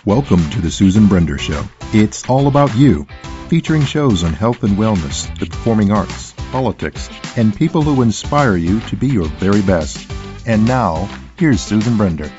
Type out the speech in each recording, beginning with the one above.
Welcome to the Susan Brender Show. It's all about you, featuring shows on health and wellness, the performing arts, politics, and people who inspire you to be your very best. And now, here's Susan Brender.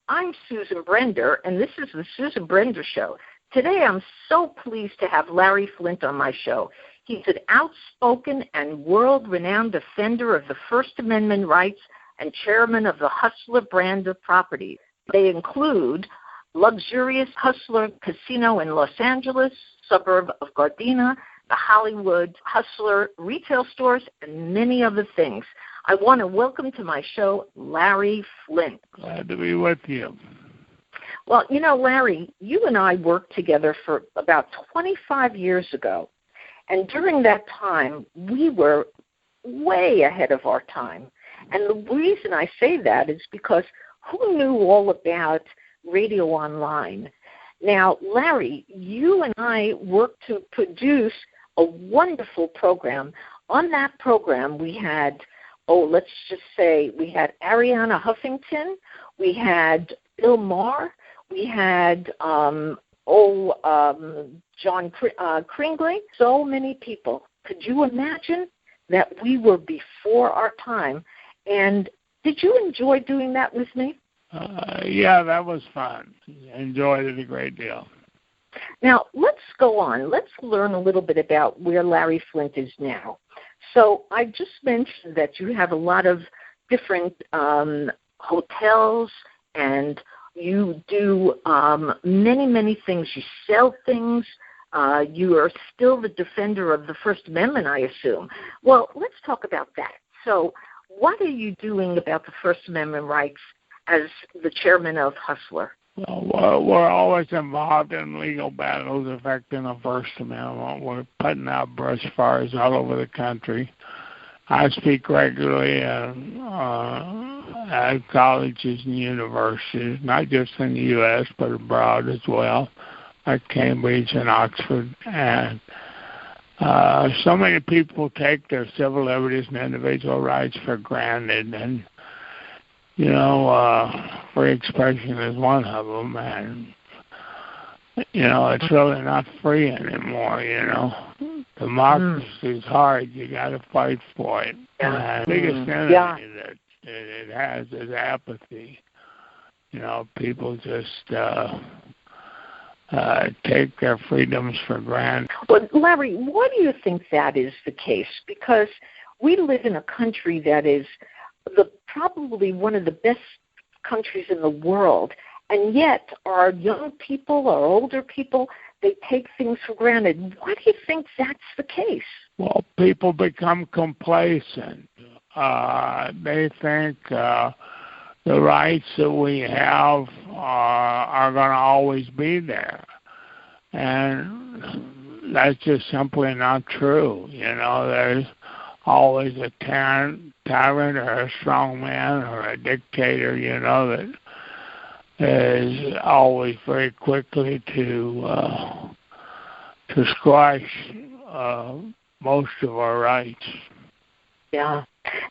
I'm Susan Brender, and this is the Susan Brender Show. Today, I'm so pleased to have Larry Flynt on my show. He's an outspoken and world-renowned defender of the First Amendment rights and chairman of the Hustler brand of properties. They include luxurious Hustler Casino in Los Angeles, suburb of Gardena, the Hollywood Hustler retail stores, and many other things. I want to welcome to my show Larry Flynt. Glad to be with you. Well, you know, Larry, you and I worked together for about 25 years ago. And during that time, we were way ahead of our time. And the reason I say that is because who knew all about radio online? Now, Larry, you and I worked to produce a wonderful program. On that program, we had, let's just say, we had Ariana Huffington, we had Bill Maher, we had John Kringley, so many people. Could you imagine that we were before our time? And did you enjoy doing that with me? Yeah, that was fun. Enjoyed it a great deal. Now, let's go on. Let's learn a little bit about where Larry Flynt is now. So I just mentioned that you have a lot of different hotels, and you do many, many things. You sell things. You are still the defender of the First Amendment, I assume. Well, let's talk about that. So what are you doing about the First Amendment rights as the chairman of Hustler? Well, we're always involved in legal battles affecting the First Amendment. We're putting out brush fires all over the country. I speak regularly at colleges and universities, not just in the U.S., but abroad as well, at Cambridge and Oxford. And so many people take their civil liberties and individual rights for granted, and you know, free expression is one of them, and you know, it's really not free anymore. You know, democracy is hard. You got to fight for it. And the biggest enemy that it has is apathy. You know, people just take their freedoms for granted. Well, Larry, why do you think that is the case? Because we live in a country that is probably one of the best countries in the world, and yet our young people, our older people, they take things for granted. Why do you think that's the case? Well, people become complacent. They think the rights that we have are going to always be there. And that's just simply not true. You know, there's always a tyrant or a strong man or a dictator, you know, that is always very quickly to squash most of our rights. Yeah.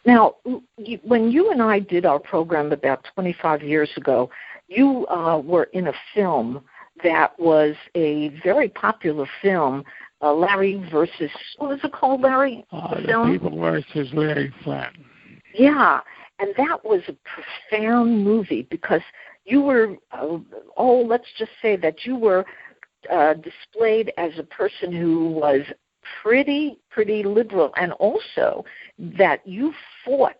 Now, when you and I did our program about 25 years ago, you were in a film that was a very popular film, Larry versus, what was it called, Larry? The People versus Larry Flynt. Yeah, and that was a profound movie because you were, let's just say that you were displayed as a person who was pretty liberal, and also that you fought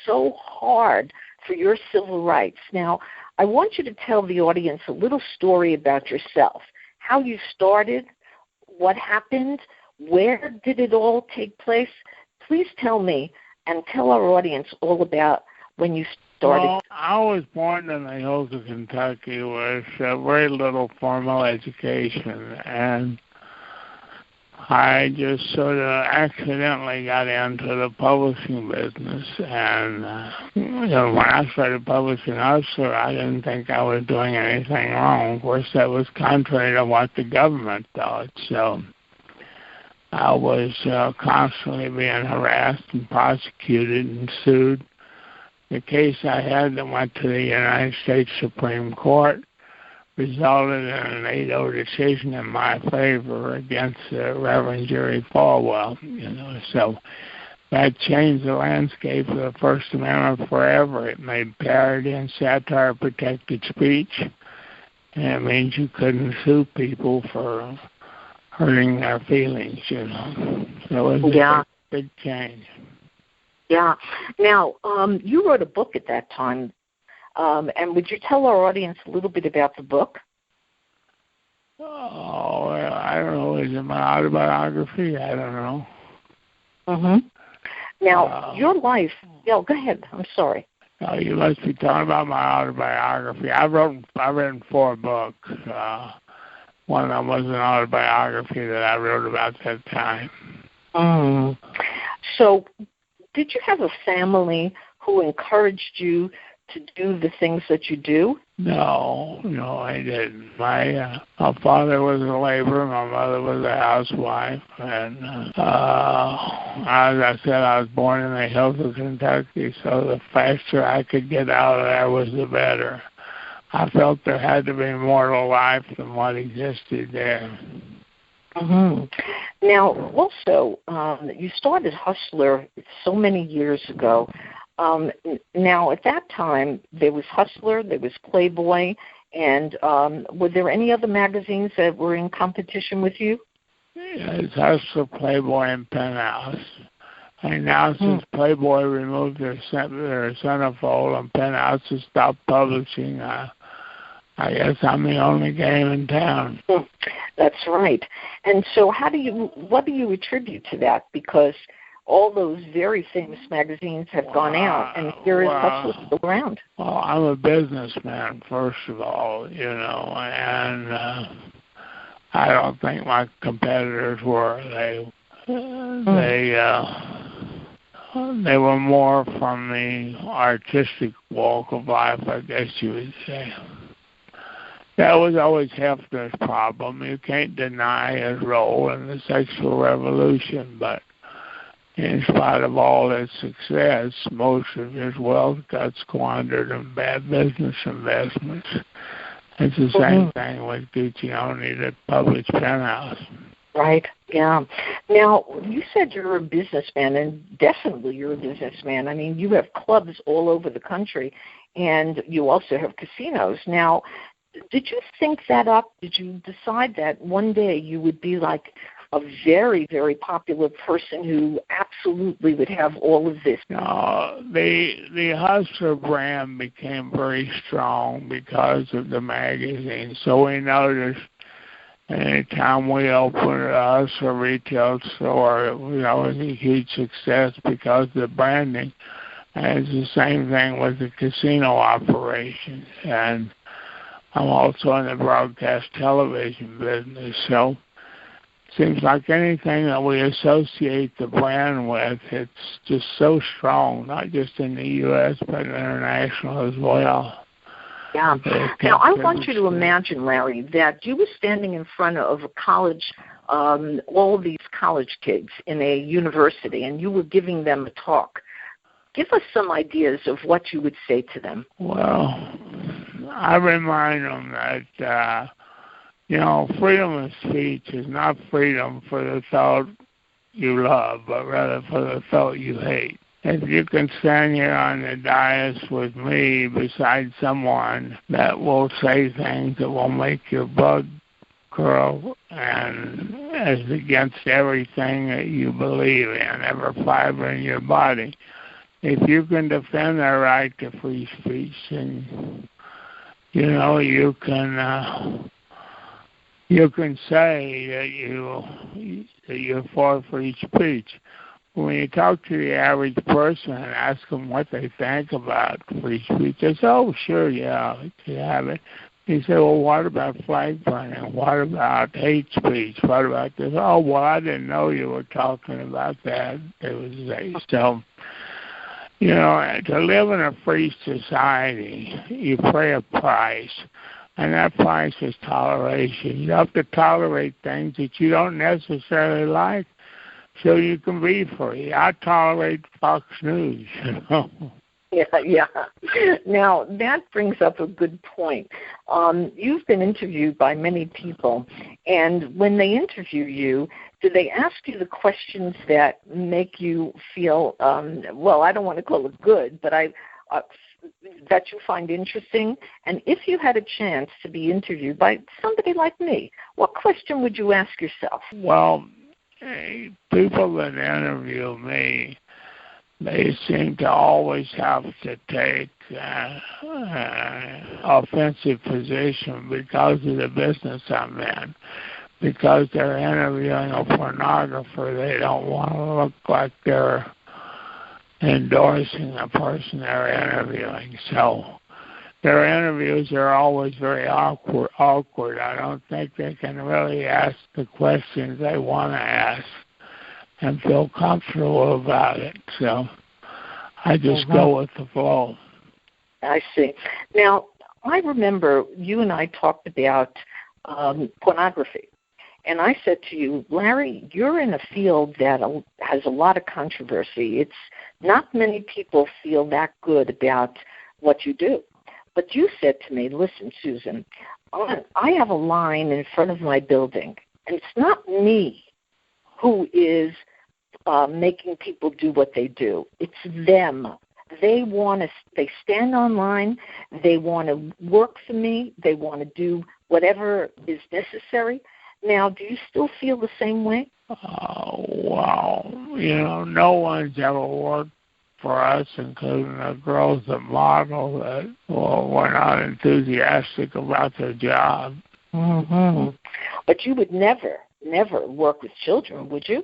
so hard for your civil rights. Now, I want you to tell the audience a little story about yourself, how you started, what happened, where did it all take place? Please tell me and tell our audience all about when you started. Well, I was born in the hills of Kentucky with very little formal education, and I just sort of accidentally got into the publishing business. And you know, when I started publishing Hustler, I didn't think I was doing anything wrong. Of course, that was contrary to what the government thought. So I was constantly being harassed and prosecuted and sued. The case I had that went to the United States Supreme Court resulted in an 8-0 decision in my favor against Reverend Jerry Falwell. So that changed the landscape of the First Amendment forever. It made parody and satire protected speech, and it means you couldn't sue people for hurting their feelings. So it was a big change. Yeah. Now, you wrote a book at that time, and would you tell our audience a little bit about the book? Oh, well, I don't know. Is it my autobiography? I don't know. Mm-hmm. Now, your life... Yeah, go ahead. I'm sorry. You must be talking about my autobiography. I've written 4 books. One of them was an autobiography that I wrote about that time. So, did you have a family who encouraged you to do the things that you do? No, I didn't. My father was a laborer. My mother was a housewife. And as I said, I was born in the hills of Kentucky, so the faster I could get out of there was the better. I felt there had to be more to life than what existed there. Mm-hmm. Now, also, you started Hustler so many years ago. Now, at that time, there was Hustler, there was Playboy, and were there any other magazines that were in competition with you? Yeah, it's Hustler, Playboy, and Penthouse. And now since Playboy removed their centerfold and Penthouse has stopped publishing, I guess I'm the only game in town. That's right. And so what do you attribute to that? Because all those very famous magazines have gone out, and here is Hustler still around. Well, I'm a businessman, first of all, and I don't think my competitors were. They were more from the artistic walk of life, I guess you would say. That was always Hefner's problem. You can't deny his role in the sexual revolution, but in spite of all his success, most of his wealth got squandered in bad business investments. It's the same thing with Guccione that published Penthouse. Right, yeah. Now, you said you're a businessman, and definitely you're a businessman. I mean, you have clubs all over the country, and you also have casinos. Now, did you think that up? Did you decide that one day you would be like a very, very popular person who absolutely would have all of this? No, the Hustler brand became very strong because of the magazine. So we noticed anytime we opened a Hustler retail store, it was always a huge success because of the branding. And it's the same thing with the casino operations. And I'm also in the broadcast television business, so it seems like anything that we associate the brand with, it's just so strong, not just in the U.S., but international as well. Yeah. Now, I want you to imagine, Larry, that you were standing in front of a college, all these college kids in a university, and you were giving them a talk. Give us some ideas of what you would say to them. Well, I remind them that, freedom of speech is not freedom for the thought you love, but rather for the thought you hate. If you can stand here on the dais with me beside someone that will say things that will make your blood curl and is against everything that you believe in, every fiber in your body, if you can defend their right to free speech, then you can say that you're for free speech. When you talk to the average person and ask them what they think about free speech, they say, "Oh, sure, yeah, you have it." You say, "Well, what about flag burning? What about hate speech? What about this?" "Oh, well, I didn't know you were talking about that." They would say. So, to live in a free society, you pay a price, and that price is toleration. You have to tolerate things that you don't necessarily like so you can be free. I tolerate Fox News, Yeah. Now, that brings up a good point. You've been interviewed by many people, and when they interview you, do they ask you the questions that make you feel, well, I don't want to call it good, but that you find interesting? And if you had a chance to be interviewed by somebody like me, what question would you ask yourself? Well, people that interview me, they seem to always have to take offensive position because of the business I'm in. Because they're interviewing a pornographer, they don't want to look like they're endorsing the person they're interviewing. So their interviews are always very awkward. I don't think they can really ask the questions they want to ask and feel comfortable about it. So I just go with the flow. I see. Now, I remember you and I talked about pornography. And I said to you, Larry, you're in a field that has a lot of controversy. It's not many people feel that good about what you do. But you said to me, listen, Susan, I have a line in front of my building, and it's not me who is making people do what they do. It's them. They stand online. They want to work for me. They want to do whatever is necessary. Now, do you still feel the same way? Wow. No one's ever worked for us, including the girls that model, that were not enthusiastic about their job. Mm-hmm. But you would never work with children, would you?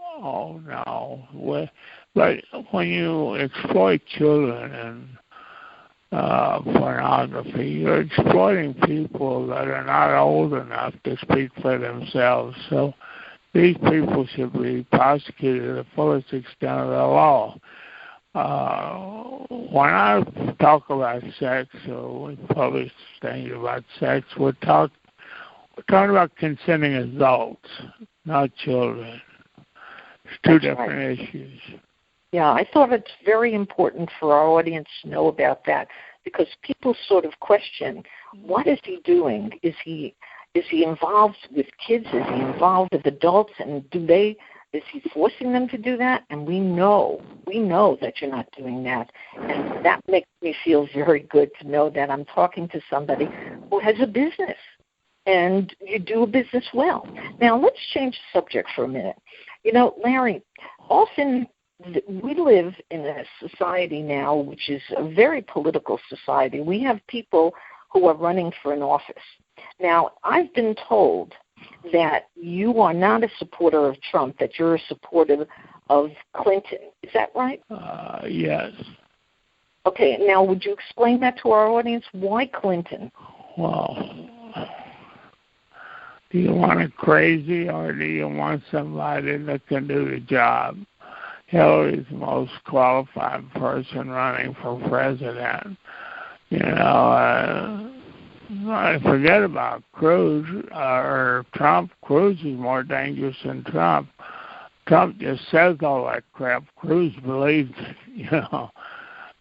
Oh, no. But when you exploit children and pornography, you're exploiting people that are not old enough to speak for themselves. So these people should be prosecuted to the fullest extent of the law. When I talk about sex, or we publish things about sex, we're talking about consenting adults, not children. It's two different issues. Yeah, I thought it's very important for our audience to know about that, because people sort of question, what is he doing? Is he involved with kids? Is he involved with adults? And is he forcing them to do that? And we know that you're not doing that. And that makes me feel very good to know that I'm talking to somebody who has a business, and you do a business well. Now, let's change the subject for a minute. Larry, often we live in a society now which is a very political society. We have people who are running for an office. Now, I've been told that you are not a supporter of Trump, that you're a supporter of Clinton. Is that right? Yes. Okay, now would you explain that to our audience? Why Clinton? Well, do you want it crazy, or do you want somebody that can do the job? Hillary's the most qualified person running for president. I forget about Cruz or Trump. Cruz is more dangerous than Trump. Trump just says all that crap. Cruz believes it,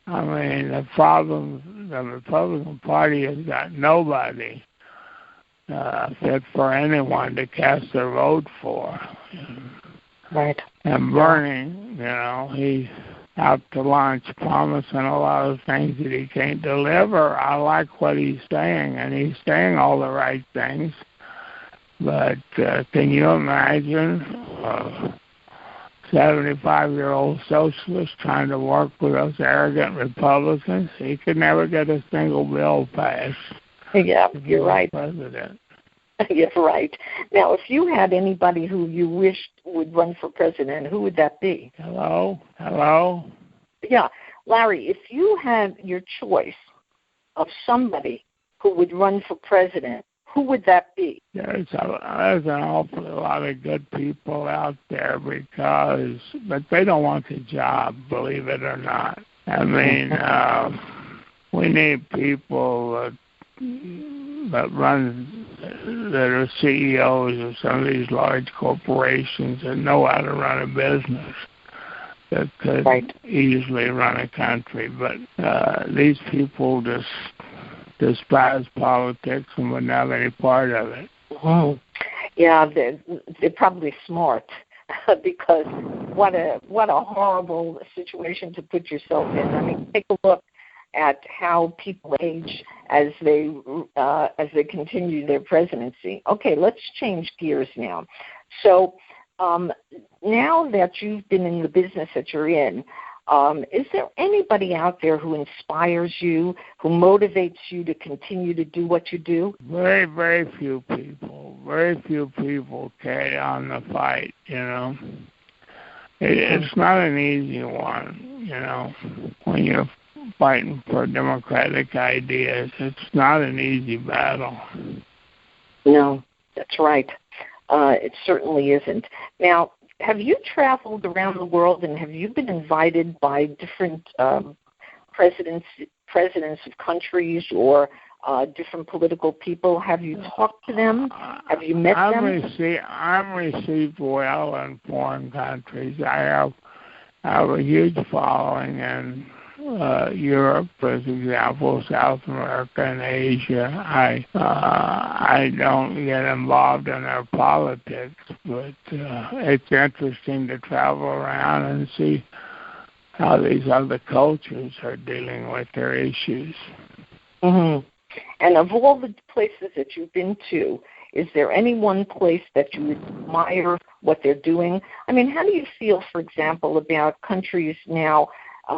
I mean, the Republican Party has got nobody fit for anyone to cast their vote for. Right. And Bernie, he's out to lunch promising a lot of things that he can't deliver. I like what he's saying, and he's saying all the right things. But can you imagine a 75-year-old socialist trying to work with those arrogant Republicans? He could never get a single bill passed. Yeah, you're right. President. You're right. Now, if you had anybody who you wished would run for president, who would that be? Hello? Yeah, Larry, if you had your choice of somebody who would run for president, who would that be? There's an awful lot of good people out there but they don't want the job, believe it or not. I mean, we need people that are CEOs of some of these large corporations and know how to run a business. that could easily run a country. But these people just despise politics and would not have any part of it. Mm-hmm. Yeah, they're probably smart because what a horrible situation to put yourself in. I mean, take a look at how people age as they continue their presidency. Okay, let's change gears now. So now that you've been in the business that you're in, is there anybody out there who inspires you, who motivates you to continue to do what you do? Very, very few people. Very few people carry on the fight, you know. It's not an easy one, you know, when you're fighting for democratic ideas. It's not an easy battle. No, that's right. It certainly isn't. Now, have you traveled around the world and have you been invited by different presidents of countries or different political people? Have you talked to them? Have you met them? I'm received well in foreign countries. I have a huge following in Europe, for example, South America and Asia. I don't get involved in their politics, but it's interesting to travel around and see how these other cultures are dealing with their issues. Mm-hmm. And of all the places that you've been to, is there any one place that you admire what they're doing? I mean, how do you feel, for example, about countries now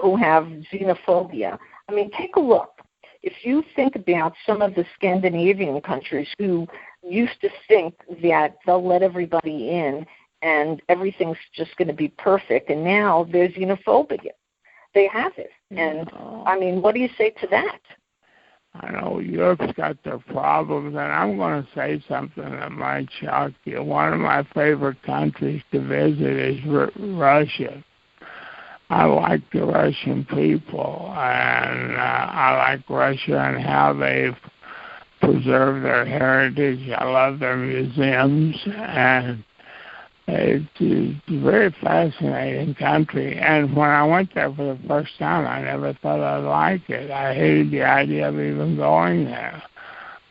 who have xenophobia? I mean, take a look. If you think about some of the Scandinavian countries who used to think that they'll let everybody in and everything's just going to be perfect, and now there's xenophobia. They have it. And, I mean, what do you say to that? I know Europe's got their problems, and I'm going to say something that might shock you. One of my favorite countries to visit is Russia. I like the Russian people, and I like Russia and how they've preserved their heritage. I love their museums, and it's a very fascinating country. And when I went there for the first time, I never thought I'd like it. I hated the idea of even going there.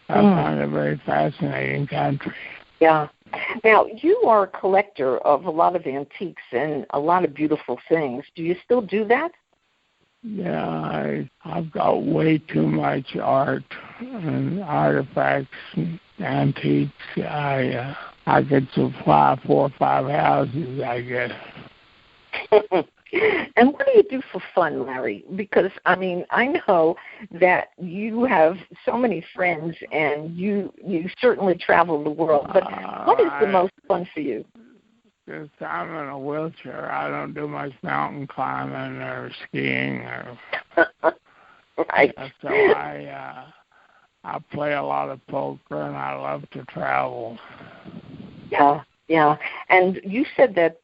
I found it a very fascinating country. Yeah. Now, you are a collector of a lot of antiques and a lot of beautiful things. Do you still do that? Yeah, I've got way too much art and artifacts and antiques. I could supply 4 or 5 houses, I guess. And what do you do for fun, Larry? Because, I mean, I know that you have so many friends and you certainly travel the world, but what is the most fun for you? Since I'm in a wheelchair, I don't do much mountain climbing or skiing. Right. So I play a lot of poker and I love to travel. Yeah. And you said that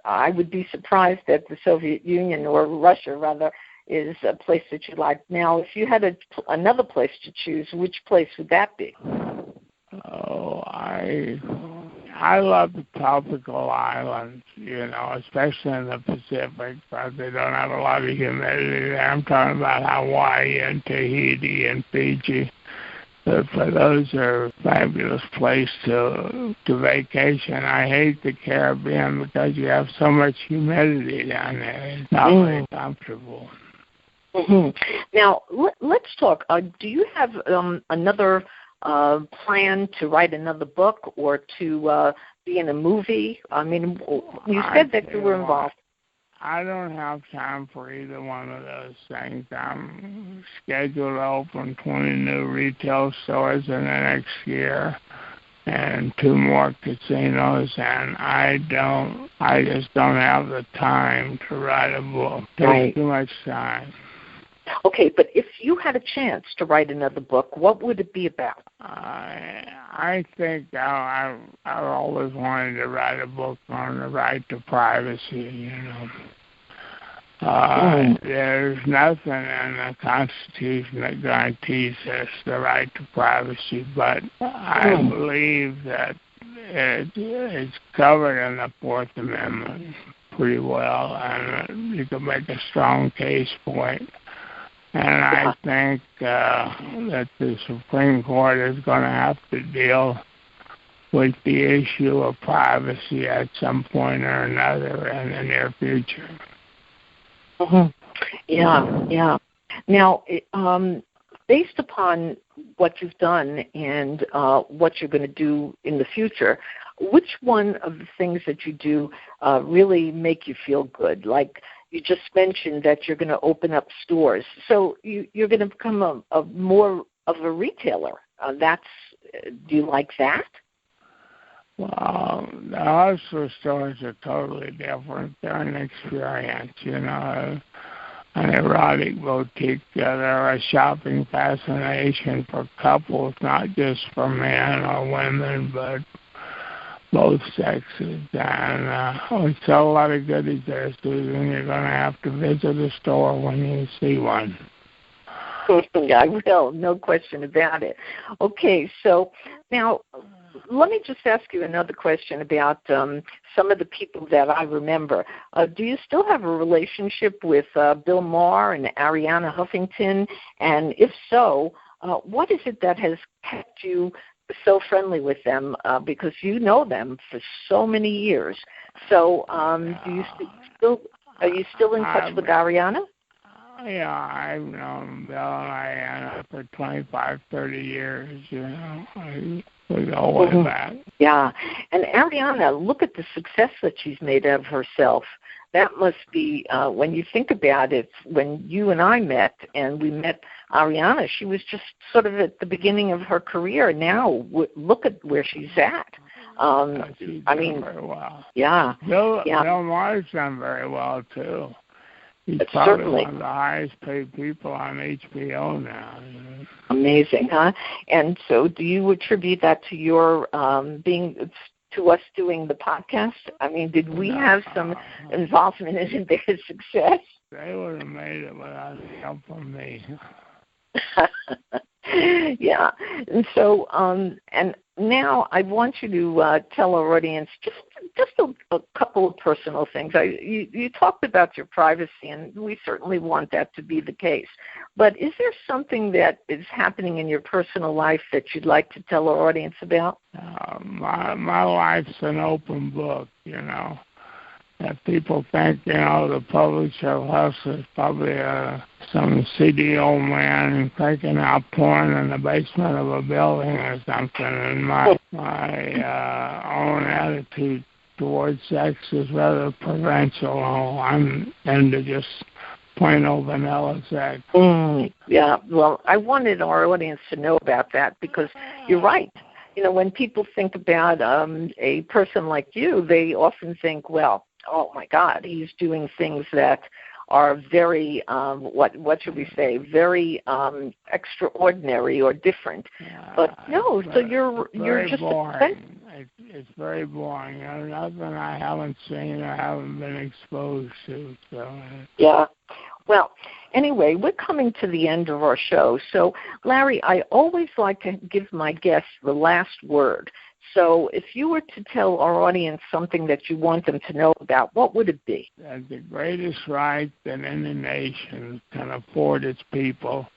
I would be surprised that the Soviet Union, or Russia rather, is a place that you like. Now, if you had another place to choose, which place would that be? Oh, I love the tropical islands, you know, especially in the Pacific, but they don't have a lot of humidity there. I'm talking about Hawaii and Tahiti and Fiji. But those are fabulous places to vacation. I hate the Caribbean because you have so much humidity down there. It's not very comfortable. Mm-hmm. Now, let's talk. Do you have another plan to write another book or to be in a movie? I mean, you said that you were involved. I don't have time for either one of those things. I'm scheduled to open 20 new retail stores in the next year and 2 more casinos, and I just don't have the time to write a book. It takes too much time. Okay, but if you had a chance to write another book, what would it be about? I think I always wanted to write a book on the right to privacy, you know. There's nothing in the Constitution that guarantees us the right to privacy, but I believe that it's covered in the 4th Amendment. pretty well, and you can make a strong case for it. And I think that the Supreme Court is going to have to deal with the issue of privacy at some point or another in the near future. Mm-hmm. Yeah. Now, based upon what you've done and what you're going to do in the future, which one of the things that you do really make you feel good? Like you just mentioned that you're going to open up stores. So you're going to become a more of a retailer. Do you like that? Well, the hustler stores are totally different. They're an experience, an erotic boutique. They're a shopping fascination for couples, not just for men or women, but both sexes. And we sell a lot of goodies there, Susan. You're going to have to visit a store when you see one. I will, no question about it. Okay, so now let me just ask you another question about some of the people that I remember. Do you still have a relationship with Bill Maher and Ariana Huffington? And if so, what is it that has kept you so friendly with them? Because you know them for so many years. So are you still in touch with Ariana? Yeah, I've known Bill and Ariana for 25, 30 years, We go way back. Yeah, and Ariana, look at the success that she's made of herself. That must be, when you think about it, when you and I met, and we met Ariana, she was just sort of at the beginning of her career. Now, look at where she's at. She's done very well. Yeah. Bill Maher's done very well, too. He's Certainly one of the highest paid people on HBO now. Amazing, huh? And so do you attribute that to your to us doing the podcast? I mean, did we have some involvement in their success? They would have made it without help from me. Yeah. And so, and now I want you to tell our audience just a couple of personal things. You talked about your privacy, and we certainly want that to be the case. But is there something that is happening in your personal life that you'd like to tell our audience about? My life's an open book, If people think, the publisher of Hustler is probably some seedy old man taking out porn in the basement of a building or something, and my own attitude towards sex is rather provincial. I'm into just plain old vanilla sex. Yeah, well, I wanted our audience to know about that because you're right. When people think about a person like you, they often think, well, oh my God, he's doing things that are very, what should we say, very extraordinary or different. But no, so you're just boring. It's very boring. Nothing I haven't seen or haven't been exposed to. So. Yeah. Well, anyway, we're coming to the end of our show. So, Larry, I always like to give my guests the last word. So if you were to tell our audience something that you want them to know about, what would it be? That the greatest right that any nation can afford its people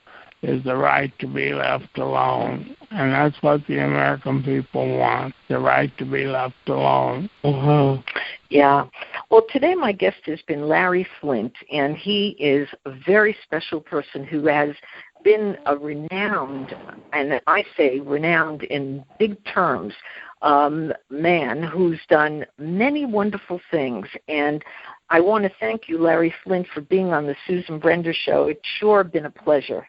is the right to be left alone. And that's what the American people want, the right to be left alone. Mm-hmm. Yeah. Well, today my guest has been Larry Flynt, and he is a very special person who has been a renowned, and I say renowned in big terms, man who's done many wonderful things. And I want to thank you, Larry Flynt, for being on the Susan Brender Show. It's sure been a pleasure.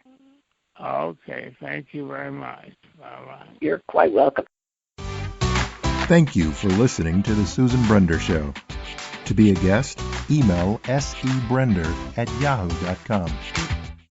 Okay, thank you very much. Bye-bye. You're quite welcome. Thank you for listening to the Susan Brender Show. To be a guest, email sebrender@yahoo.com.